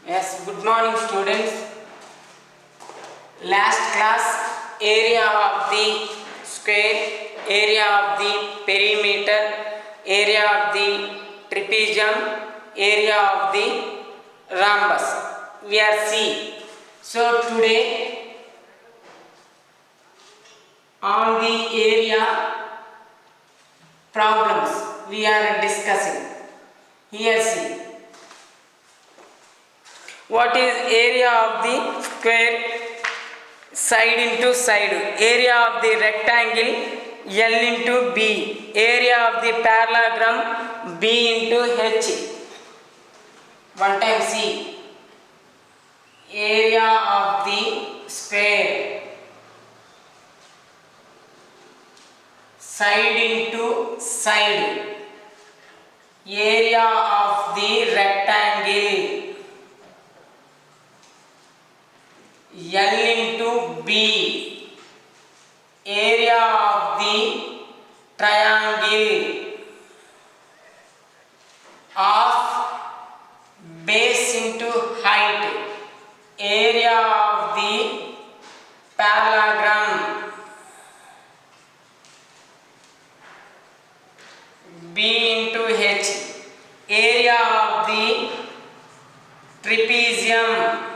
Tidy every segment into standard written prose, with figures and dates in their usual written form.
Yes, good morning students. Last class, area of the square, area of the perimeter, area of the trapezium, area of the rhombus. We are seeing. So today on the area problems we are discussing. Here see. What is area of the square? Side into side. Area of the rectangle L into B. Area of the parallelogram B into H. One time see. Area of the square. Side into side. Area of the rectangle L into B. Area of the triangle of base into height. Area of the parallelogram B into H. Area of the trapezium.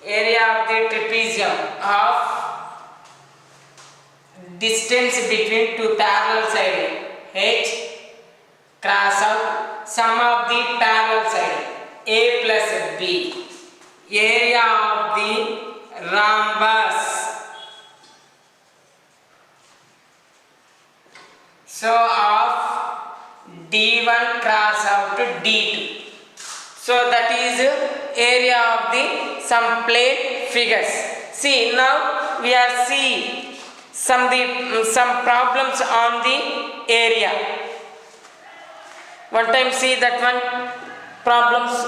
Area of the trapezium of distance between two parallel sides H cross out sum of the parallel side A plus B. Area of the rhombus. So of D1 cross out to D2. So that is area of the some plane figures. See, now we are seeing some problems on the area. One time see that one problems.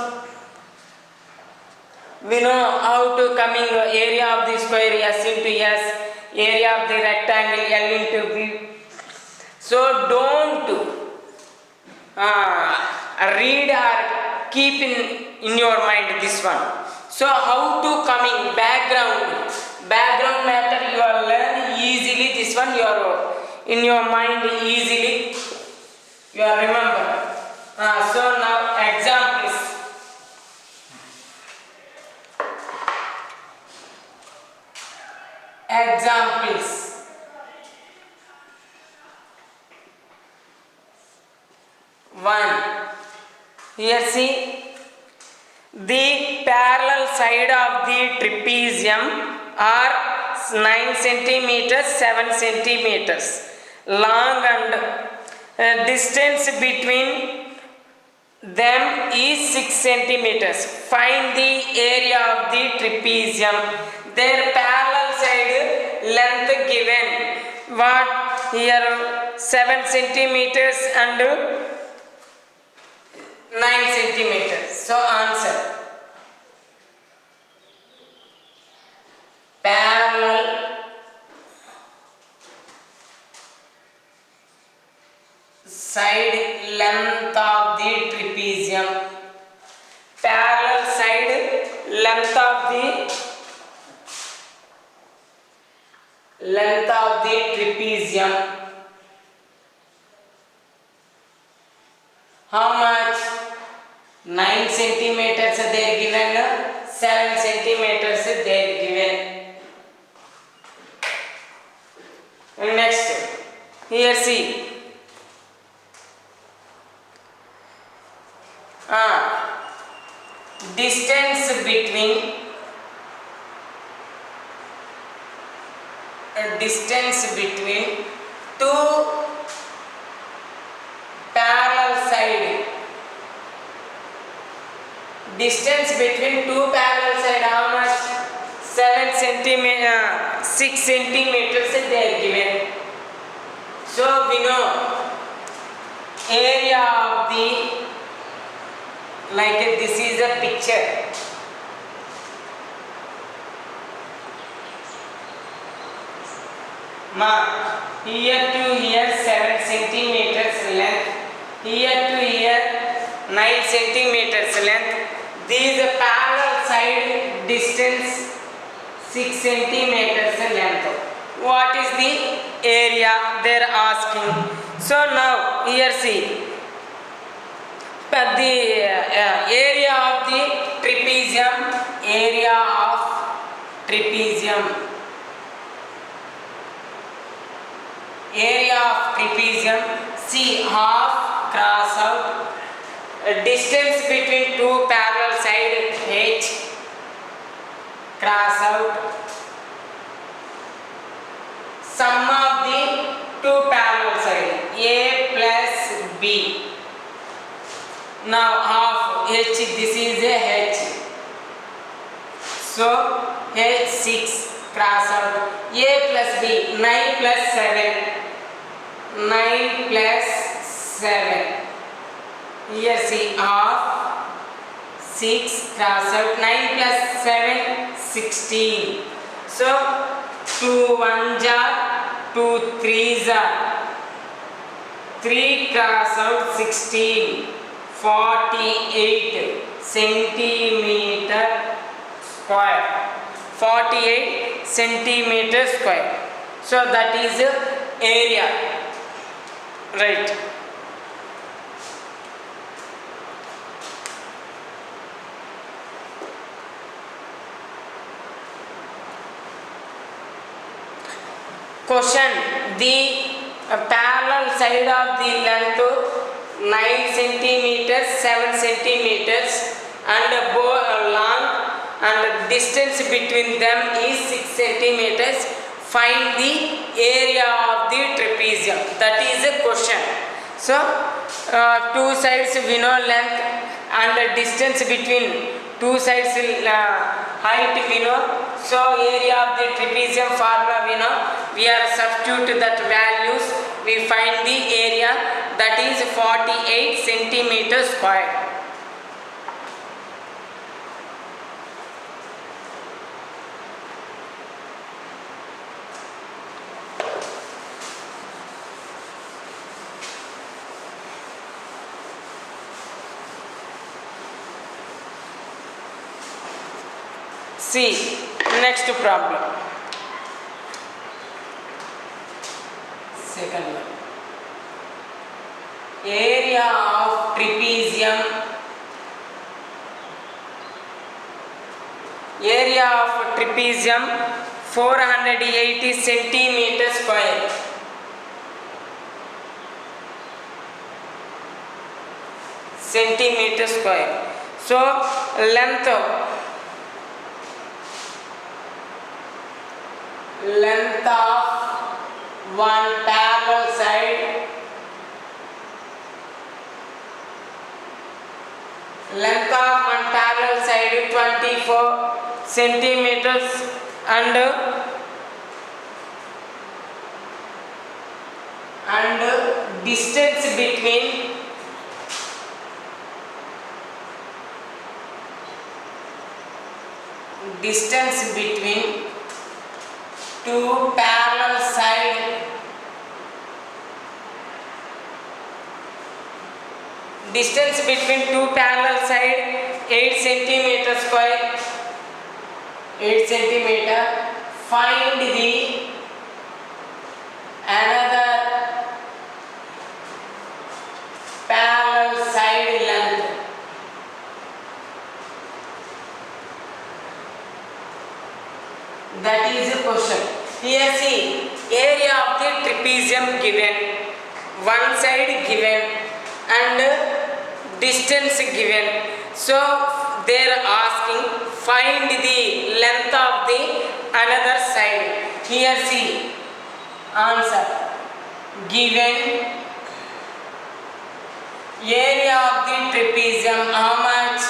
We know how to coming area of the square S into S, area of the rectangle L into B. So don't read or keep in your mind this one. So how to coming background matter you are learn easily. This one you are in your mind easily you are remember. So now examples. Examples. One. Here see. The parallel side of the trapezium are 9 centimeters, 7 centimeters long and distance between them is 6 centimeters. Find the area of the trapezium. Their parallel side length given. What here 7 centimeters and 9 centimeters. So answer. Parallel side length of the trapezium. Parallel side length of the trapezium. How much? 9 centimeters they are given, 7 centimeters they are given. Next, here see. Distance between two parallel side. Distance between two parallel side how much? 6 centimeters they are given. So we know area of the like this is a picture. Mark here to here 7 centimeters length, here to here 9 centimeters length. These parallel side distance 6 centimeters length. What is the area they are asking? So now here see the area of the trapezium, area of trapezium, area of trapezium, see half cross out, distance between two parallel side h cross out, sum of the two parallel side a plus b. Now half h, this is a h, so h 6 cross out, a plus b 9 plus 7, 9 plus 7, here see half 6 cross out, 9 plus 7 16, so 2 1 jar 2 3 jar 3 cross out 16, 48 centimeter square, 48 centimeter square. So that is area, right? Question: the parallel side of the length 9 centimeters, 7 centimeters and long, and distance between them is 6 centimeters. Find the area of the trapezium. That is a question. So two sides we know length and distance between two sides height we know. So area of the trapezium formula we know. We are substitute that values, we find the area, that is 48 centimeters square. See next problem. Second one. Area of trapezium. Area of trapezium 480 centimeters square. Centimeter square. So length of one parallel side, length of one parallel side 24 centimeters and distance between two parallel side distance between two parallel side 8 centimeter square, 8 centimeter. Find the another parallel side length. That is a question. Here see, area of the trapezium given, one side given and distance given. So they are asking find the length of the another side. Here see answer given, area of the trapezium how much?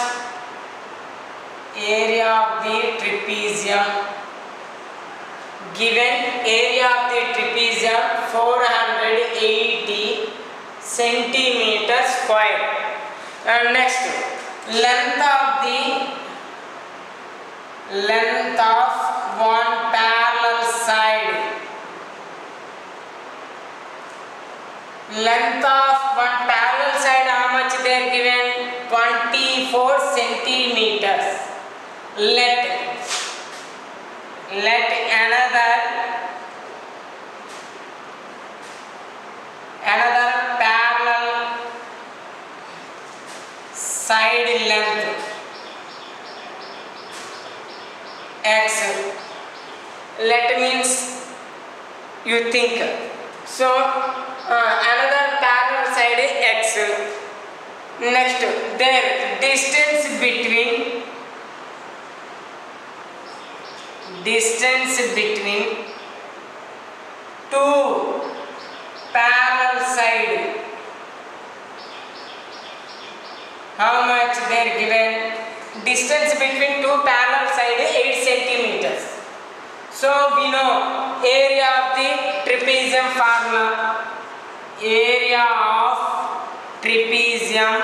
Area of the trapezium given, area of the trapezium 480 centimeter square. And next, length of one parallel side, length of one parallel side how much they are given? 24 centimeters. Let another parallel side length x. Let means you think. So another parallel side x. Next, their distance between two parallel side. How much they are given? Distance between two parallel side 8 centimeters. So we know area of the trapezium formula. Area of trapezium.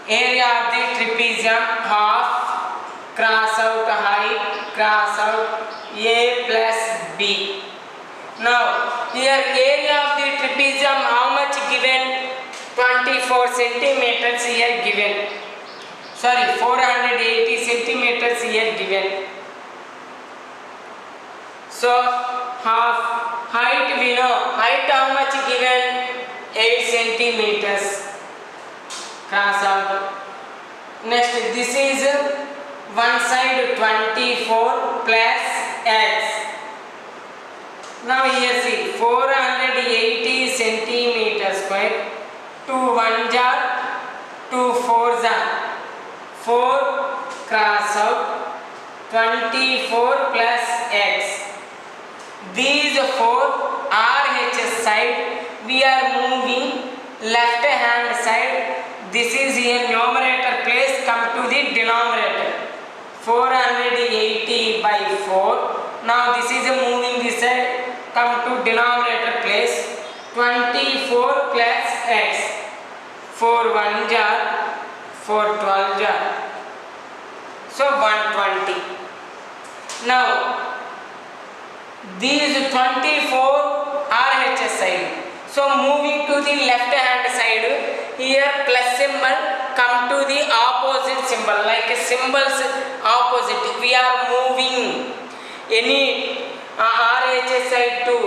Area of the trapezium half cross out height, cross out a plus b. Now here area of the trapezium how much given? 24 centimeters here given. Sorry, 480 centimeters here given. So half height we know. Height how much given? 8 centimeters. Cross out. Next, this is one side 24 plus x. Now here see 480 centimeters square. 2 1 jar, 2 4 jar. 4 cross out 24 plus x. These 4 RHS side we are moving left hand side. This is here numerator place, come to the denominator. 480 by 4. Now this is moving this side, come to denominator place. 24 plus x. 4 1 jar, 4 12 jar. So 120. Now these 24 RHS side. So moving to the left hand side, here plus symbol, come to the opposite symbol, like symbols opposite. We are moving any RHS side to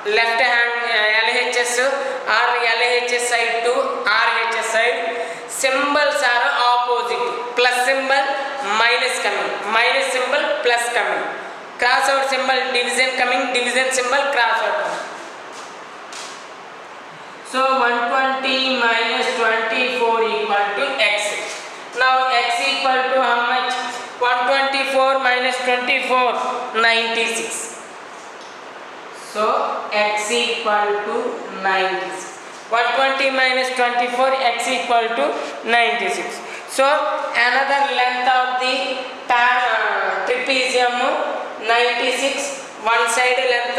left hand LHS or LHS side to RHS side. Symbols are opposite. Plus symbol, minus coming. Minus symbol, plus coming. Cross out symbol, division coming. Division symbol, cross out. So 120 minus 24 equal to x. Now x equal to how much? 124 minus 24, 96. So x equal to 96. 120 minus 24, x equal to 96. So another length of the trapezium 96. One side length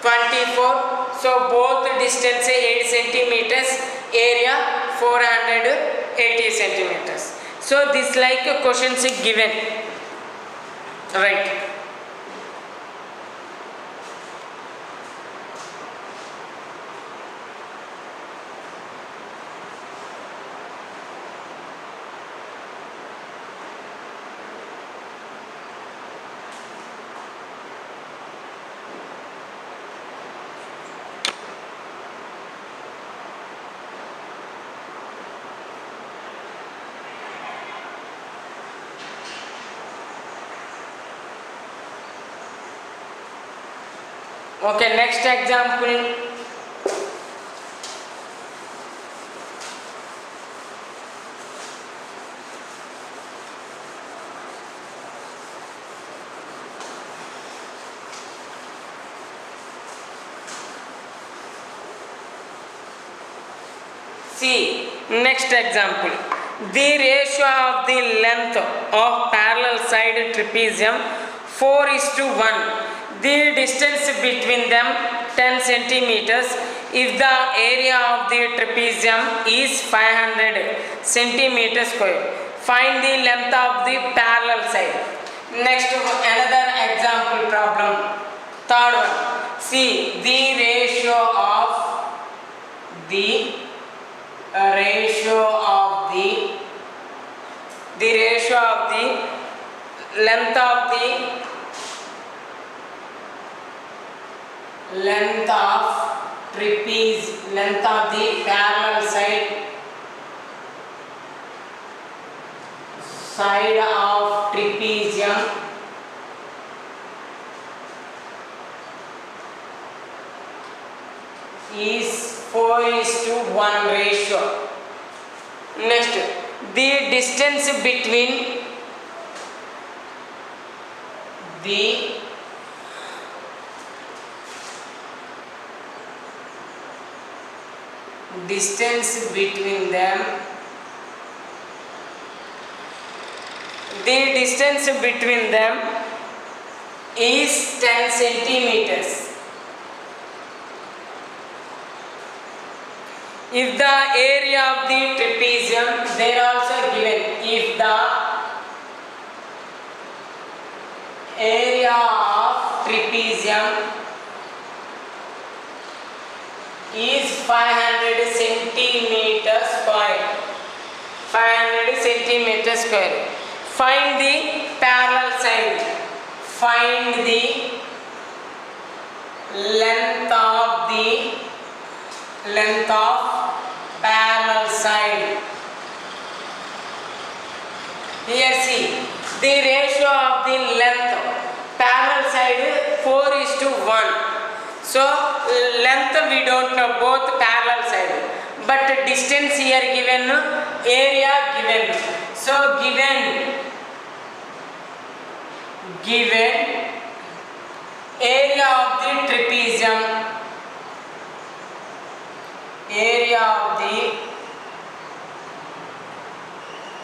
24. So both distance 8 centimeters, area 480 centimeters. So this like questions given, right? Okay, next example. See, next example. The ratio of the length of parallel side trapezium 4:1. The distance between them 10 centimeters. If the area of the trapezium is 500 centimeters square, find the length of the parallel side. Next, another example problem. Third one. See, the ratio of the ratio of the ratio of the length of trapeze, length of the parallel side of trapezium is 4:1 ratio. Next, the distance between them, the distance between them is 10 centimeters. If the area of the trapezium, they are also given, if the area of trapezium is 500 centimeters square, 500 centimeters square. Find the parallel side. Find the length of parallel side. Here see, the ratio of the length parallel side 4:1. So length we don't know, both parallel side, but distance here given, area given. So given area of the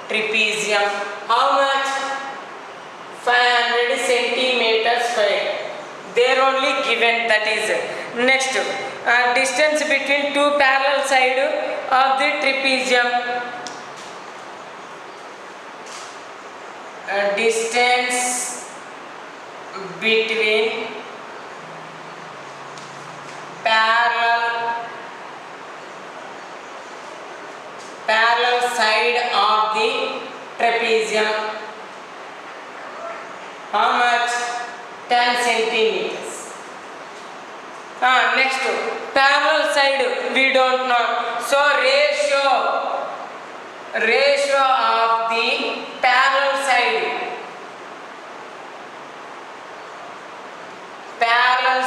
trapezium, how much? 500 centimeters square. They are only given, that is. Next, distance between two parallel side of the trapezium. Distance between parallel side of the trapezium. How much? 10 centimeters. Next, parallel side we don't know. So ratio of the parallel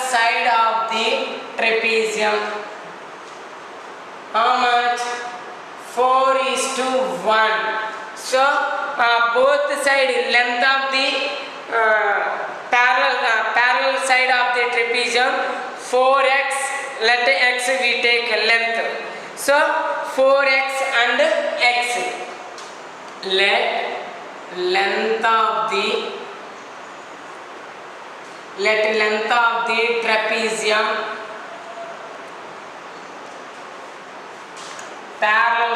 side of the trapezium. How much? 4:1. So both side length of the parallel side of the trapezium 4x. Let x we take length. So 4x and x. Let length of the trapezium parallel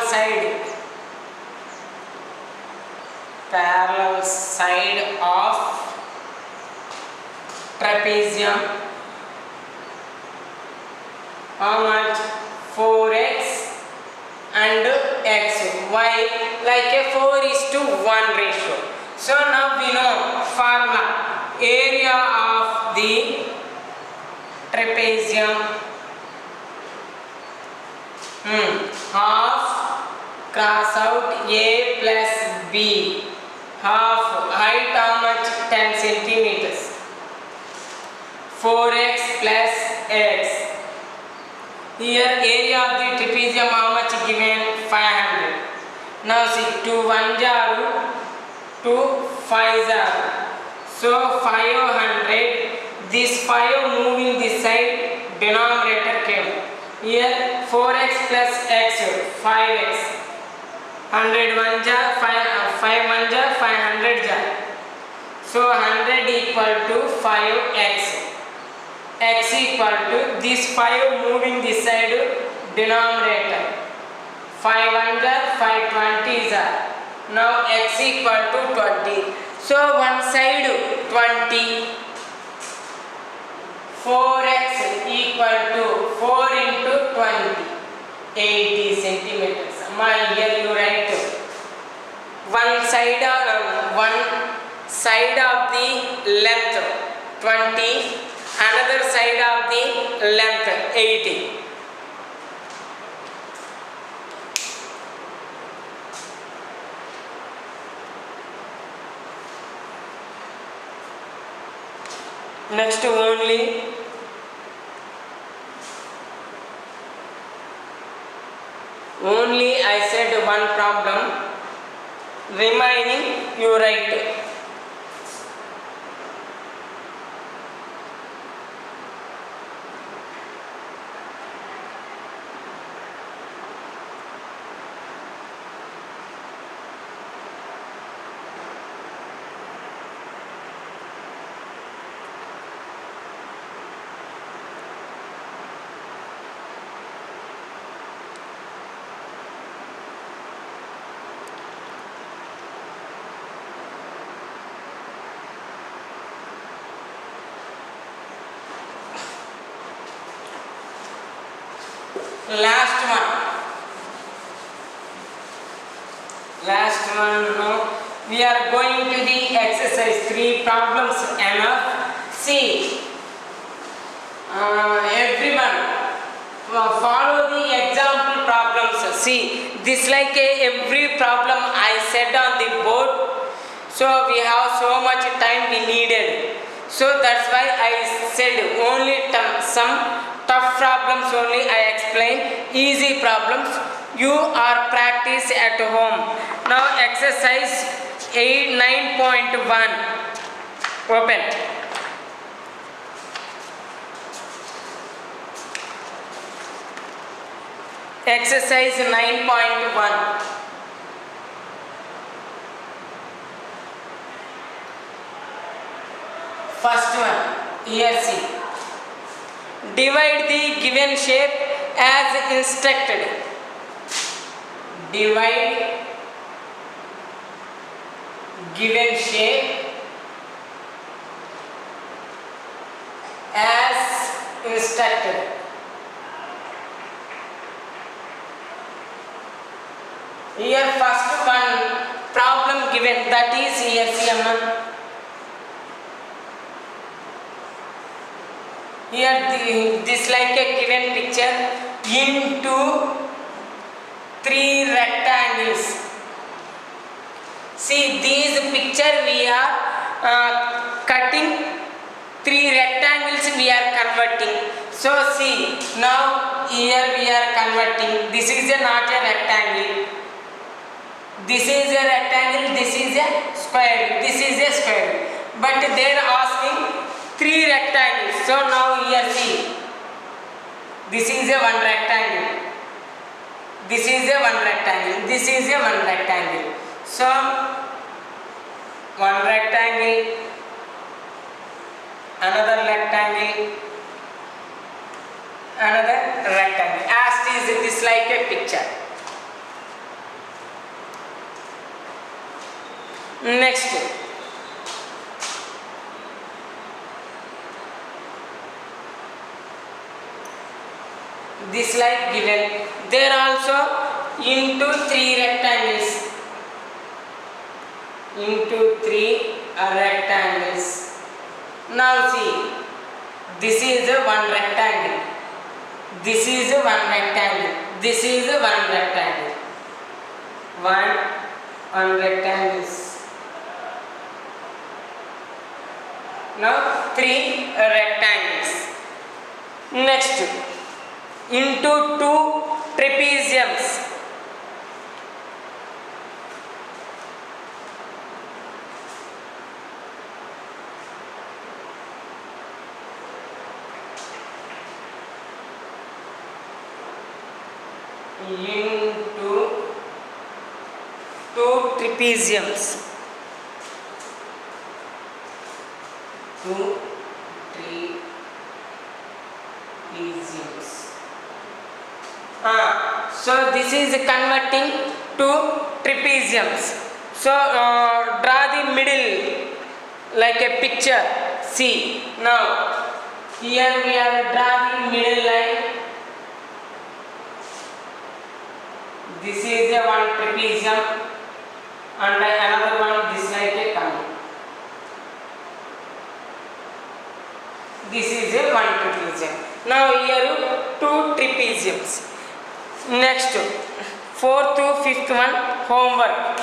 side of trapezium. How much? 4x and x. Why? Like a 4:1 ratio. So now we know formula. Area of the trapezium, half, cross out a plus b. Half, height how much? 10 centimeters. 4x plus x. Here area of the trapezium how much given? 500. Now see, 2 1s are 2 5s are. So 500. This 5 moving this side, denominator came. Here 4x plus x, 5x. 100 1s are 5 1s are 500 are. So 100 equal to 5x. X equal to this 5 moving this side, denominator. 5 1s are 5 20s are. Now x equal to 20. So one side 20. 4x equal to 4 into 20. 80 centimeters. Here you write one side of the length 20, another side of the length 80. Next only I said one problem, remaining you write. Last one now. We are going to the exercise 3 problems enough. See, everyone follow the example problems. See, this like every problem I said on the board. So we have so much time we needed. So that's why I said only some tough problems only I explain. Easy problems you are practice at home. Now exercise 9.1 open. Exercise 9.1. First one, here see. Divide the given shape as instructed. Divide given shape as instructed. Here first one problem given, that is here see here this like a given picture into 3 rectangles. See, these picture we are cutting 3 rectangles we are converting. So see, now here we are converting. This is not a rectangle. This is a rectangle. This is a square. This is a square. But they are asking 3 rectangles. So now here see. This is a one rectangle. This is a one rectangle. This is a one rectangle. So one rectangle, another rectangle, another rectangle. As is this like a picture. Next. This like given. There also into 3 rectangles. Into 3 rectangles. Now see, this is a one rectangle. This is a one rectangle. This is a one rectangle. One rectangles. Now 3 rectangles. Next, into 2 trapeziums. Into 2 trapeziums. 2 trapeziums. So this is converting to trapeziums. So draw the middle like a picture. See, now here we are drawing middle line. This is a one trapezium and another one this like a cone. This is a one trapezium. Now here two trapeziums. Next, fourth to fifth one homework.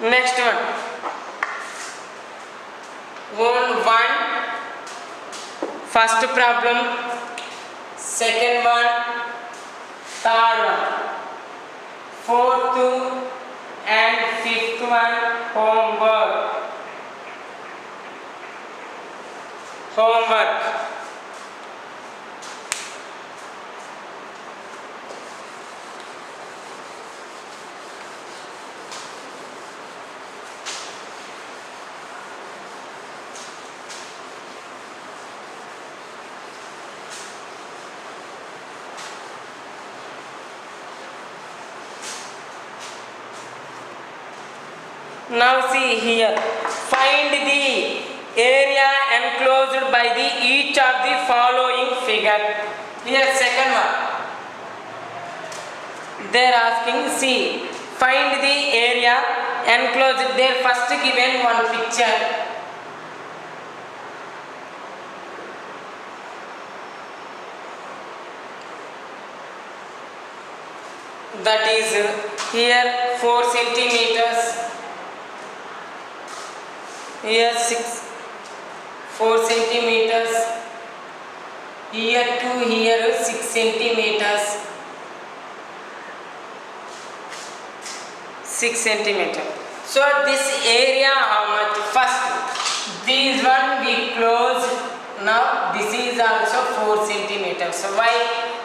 Next one first problem, second one, third one, fourth and fifth one homework. Now see here, find the area enclosed by the each of the following figure. Here second one, they are asking, see, find the area enclosed. They are first given one picture. That is here 4 centimeters. Here 4 centimeters, here 2, here 6 centimeters, 6 centimeters. So this area how much? First, this one we close. Now this is also 4 centimeters. So why?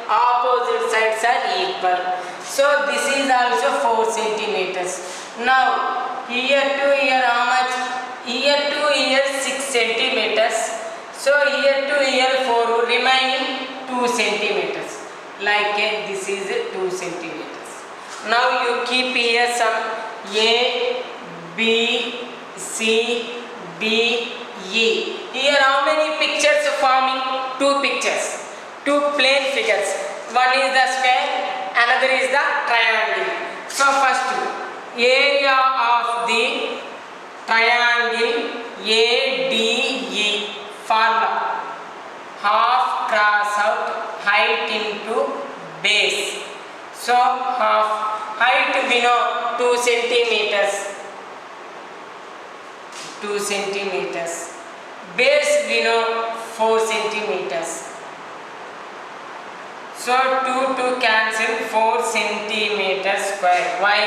Opposite sides are equal. So this is also 4 centimeters. Now here to here how much? Here to here 6 centimeters. So here to here 4, remaining 2 centimeters. Like this is 2 centimeters. Now you keep here some A, B, C, D, E. Here how many pictures forming? 2 pictures. 2 plain figures. One is the square, another is the triangle. So first, area of the triangle ADE, formula, half cross out height into base. So half height we know 2 centimeters, 2 centimeters. Base we know 4 centimeters. So 2 to cancel, 4 centimeters square. Why?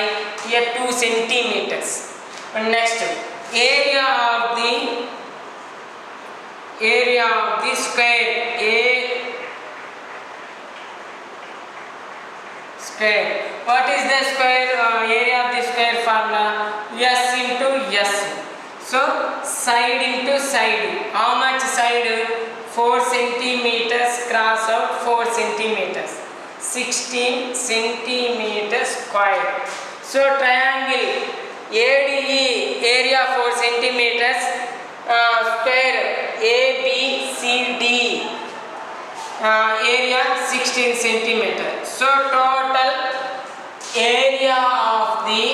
Here 2 centimeters. Next, area of the square, A square. What is the square area of the square formula? S into S. So side into side. How much side? 4 centimeters cross out 4 centimeters. 16 centimeters square. So triangle ADE, area 4 centimeters, square ABCD, area 16 centimeters. So total area of the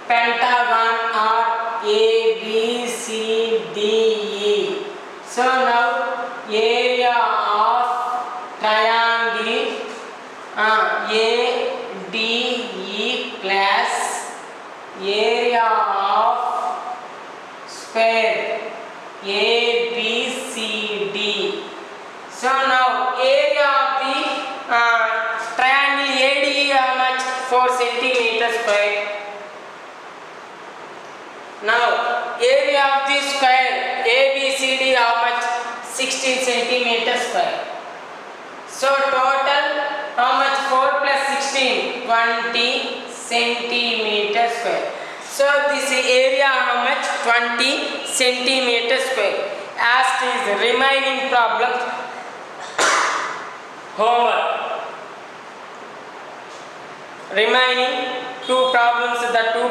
pentagon are ABCDE. So now area of triangle ADE plus area of square ABCD. So now area of the triangle ADE how much? 4 centimeters square. Now area of the square ABCD how much? 16 centimeters square. So total how much? 4 plus 16, 20 centimeters square. So this area how much? 20 centimeters square. Asked is the remaining problem. Homework. Remaining 2 problems, the 2